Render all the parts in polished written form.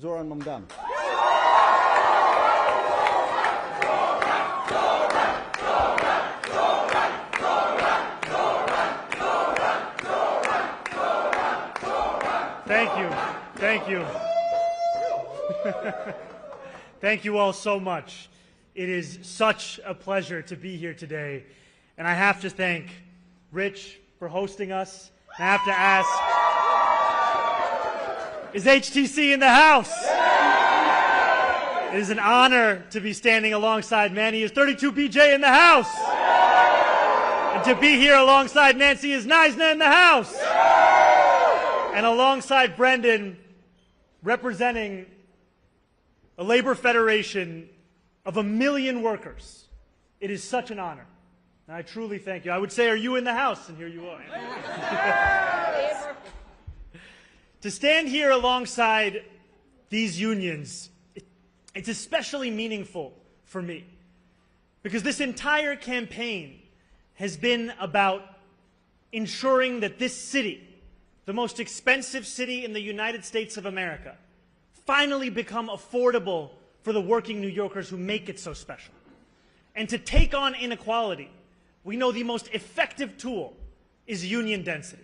Zoran Mamdani. Thank you. Thank you. Thank you all so much. It is such a pleasure to be here today. And I have to thank Rich for hosting us. I have to ask, is HTC in the house? It is an honor to be standing alongside Manny. Is 32PJ in the house? And to be here alongside Nancy is Neisner in the house. And alongside Brendan, representing a labor federation of 1 million workers. It is such an honor. And I truly thank you. I would say, are you in the house? And here you are. To stand here alongside these unions, it's especially meaningful for me. Because this entire campaign has been about ensuring that this city, the most expensive city in the United States of America, finally become affordable for the working New Yorkers who make it so special. And to take on inequality, we know the most effective tool is union density.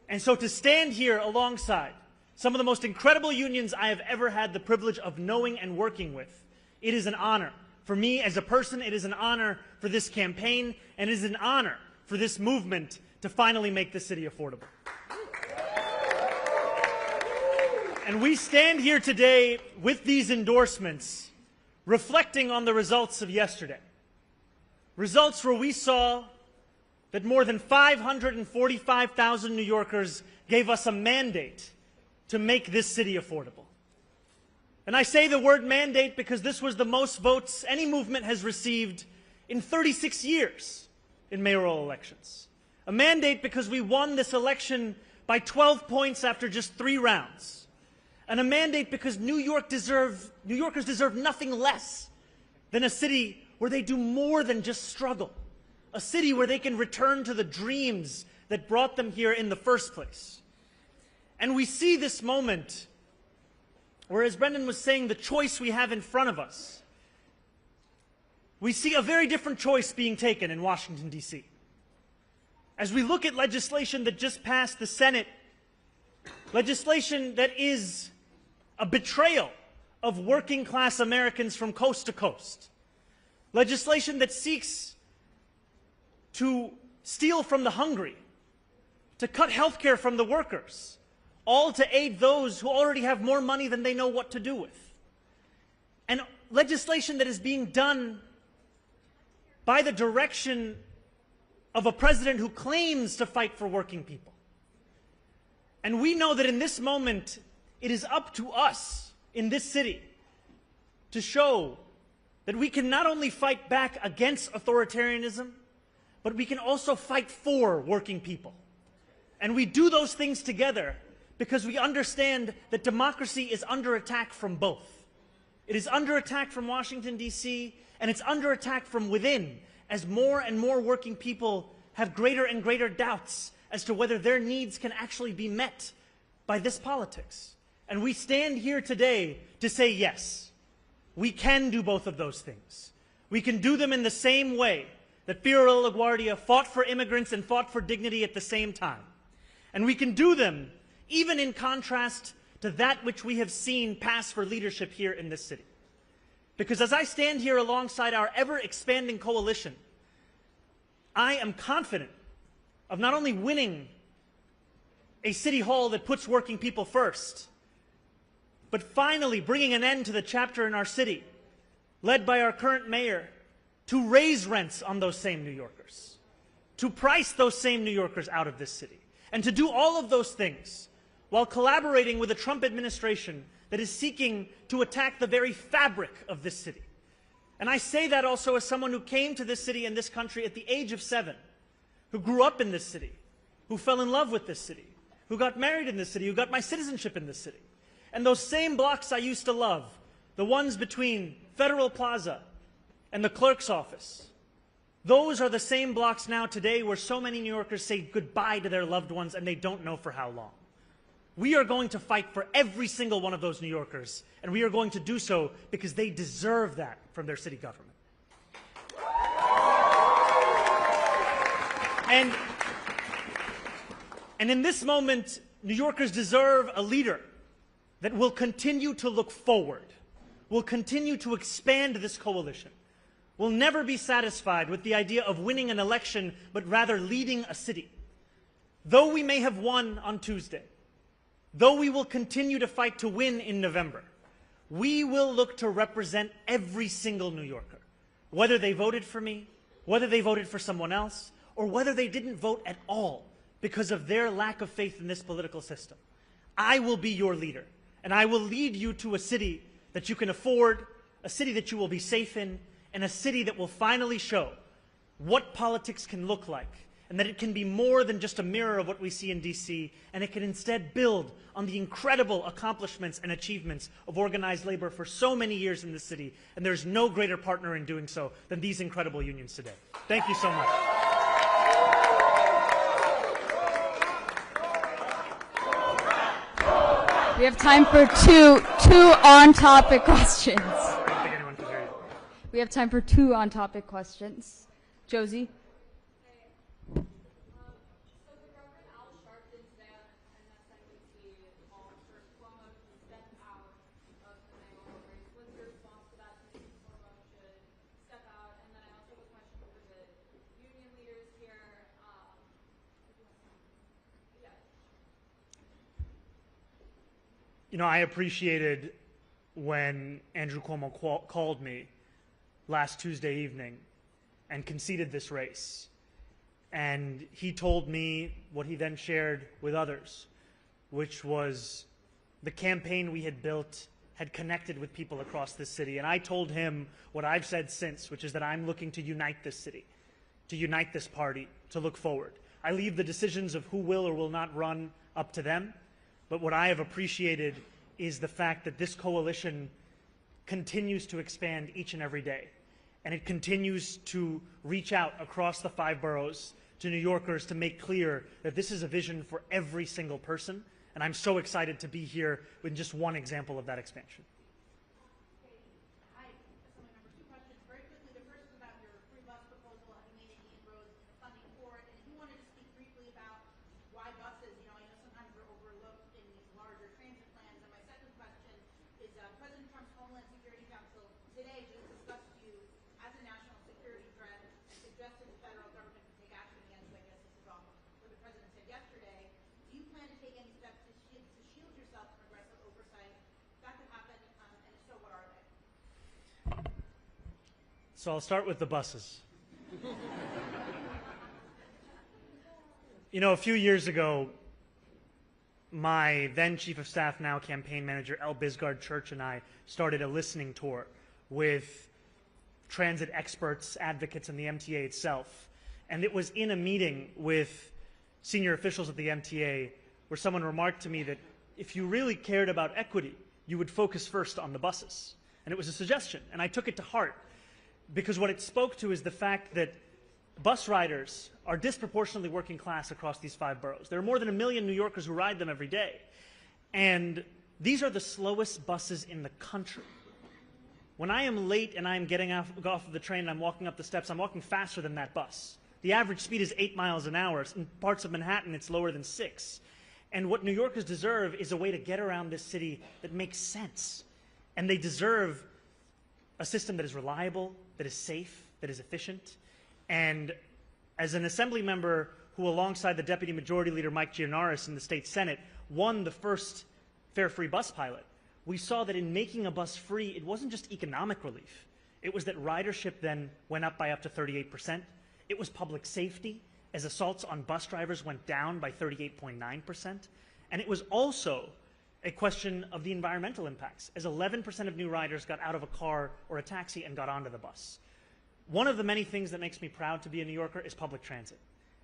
And so to stand here alongside some of the most incredible unions I have ever had the privilege of knowing and working with, it is an honor. For me as a person, it is an honor for this campaign, and it is an honor for this movement to finally make the city affordable. And we stand here today with these endorsements, reflecting on the results of yesterday. Results where we saw that more than 545,000 New Yorkers gave us a mandate to make this city affordable. And I say the word mandate because this was the most votes any movement has received in 36 years in mayoral elections. A mandate because we won this election by 12 points after just 3 rounds. And a mandate because New Yorkers deserve nothing less than a city where they do more than just struggle. A city where they can return to the dreams that brought them here in the first place. And we see this moment where, as Brendan was saying, the choice we have in front of us, we see a very different choice being taken in Washington, D.C. As we look at legislation that just passed the Senate, legislation that is a betrayal of working-class Americans from coast to coast. Legislation that seeks to steal from the hungry, to cut health care from the workers, all to aid those who already have more money than they know what to do with. And legislation that is being done by the direction of a president who claims to fight for working people. And we know that in this moment, it is up to us in this city to show that we can not only fight back against authoritarianism, but we can also fight for working people. And we do those things together because we understand that democracy is under attack from both. It is under attack from Washington, D.C., and it's under attack from within as more and more working people have greater and greater doubts as to whether their needs can actually be met by this politics. And we stand here today to say yes, we can do both of those things. We can do them in the same way that Fiorello LaGuardia fought for immigrants and fought for dignity at the same time. And we can do them even in contrast to that which we have seen pass for leadership here in this city. Because as I stand here alongside our ever-expanding coalition, I am confident of not only winning a city hall that puts working people first, but finally bringing an end to the chapter in our city, led by our current mayor, to raise rents on those same New Yorkers, to price those same New Yorkers out of this city, and to do all of those things while collaborating with a Trump administration that is seeking to attack the very fabric of this city. And I say that also as someone who came to this city and this country at the age of 7, who grew up in this city, who fell in love with this city, who got married in this city, who got my citizenship in this city. And those same blocks I used to love, the ones between Federal Plaza and the clerk's office, those are the same blocks now today where so many New Yorkers say goodbye to their loved ones and they don't know for how long. We are going to fight for every single one of those New Yorkers, and we are going to do so because they deserve that from their city government. And in this moment, New Yorkers deserve a leader that will continue to look forward, will continue to expand this coalition, will never be satisfied with the idea of winning an election, but rather leading a city. Though we may have won on Tuesday, though we will continue to fight to win in November, we will look to represent every single New Yorker, whether they voted for me, whether they voted for someone else, or whether they didn't vote at all because of their lack of faith in this political system. I will be your leader, and I will lead you to a city that you can afford, a city that you will be safe in, and a city that will finally show what politics can look like, and that it can be more than just a mirror of what we see in DC, and it can instead build on the incredible accomplishments and achievements of organized labor for so many years in this city, and there's no greater partner in doing so than these incredible unions today. Thank you so much. We have time for two on-topic questions. I don't think anyone can hear you. We have time for 2 on-topic questions. Josie? You know, I appreciated when Andrew Cuomo called me last Tuesday evening and conceded this race. And he told me what he then shared with others, which was the campaign we had built had connected with people across this city. And I told him what I've said since, which is that I'm looking to unite this city, to unite this party, to look forward. I leave the decisions of who will or will not run up to them. But what I have appreciated is the fact that this coalition continues to expand each and every day. And it continues to reach out across the 5 boroughs to New Yorkers to make clear that this is a vision for every single person. And I'm so excited to be here with just one example of that expansion. So I'll start with the buses. You know, a few years ago, my then Chief of Staff, now Campaign Manager, L. Bisgard Church, and I started a listening tour with transit experts, advocates, and the MTA itself. And it was in a meeting with senior officials at the MTA where someone remarked to me that if you really cared about equity, you would focus first on the buses. And it was a suggestion, and I took it to heart. Because what it spoke to is the fact that bus riders are disproportionately working class across these 5 boroughs. There are more than 1 million New Yorkers who ride them every day. And these are the slowest buses in the country. When I am late and I'm getting off of the train and I'm walking up the steps, I'm walking faster than that bus. The average speed is 8 miles an hour. In parts of Manhattan, it's lower than 6. And what New Yorkers deserve is a way to get around this city that makes sense. And they deserve a system that is reliable, that is safe, that is efficient. And as an assembly member who, alongside the Deputy Majority Leader Mike Gianaris in the state Senate, won the first fare-free bus pilot, we saw that in making a bus free, it wasn't just economic relief. It was that ridership then went up by up to 38%. It was public safety, as assaults on bus drivers went down by 38.9%. And it was also a question of the environmental impacts, as 11% of new riders got out of a car or a taxi and got onto the bus. One of the many things that makes me proud to be a New Yorker is public transit.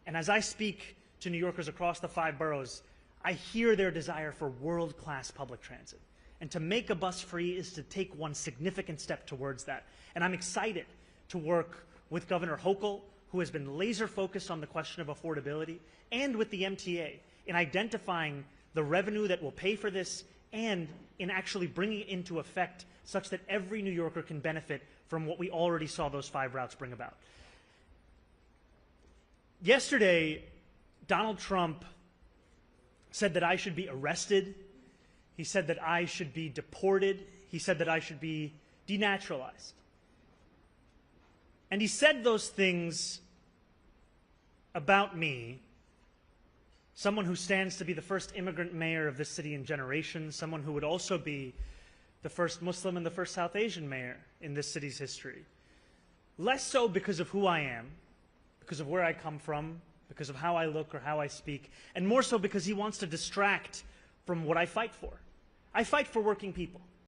And as I speak to New Yorkers across the 5 boroughs, I hear their desire for world-class public transit. And to make a bus free is to take one significant step towards that. And I'm excited to work with Governor Hochul, who has been laser focused on the question of affordability, and with the MTA in identifying the revenue that will pay for this, and in actually bringing it into effect such that every New Yorker can benefit from what we already saw those 5 routes bring about. Yesterday, Donald Trump said that I should be arrested. He said that I should be deported. He said that I should be denaturalized. And he said those things about me, someone who stands to be the first immigrant mayor of this city in generations, someone who would also be the first Muslim and the first South Asian mayor in this city's history. Less so because of who I am, because of where I come from, because of how I look or how I speak, and more so because he wants to distract from what I fight for. I fight for working people.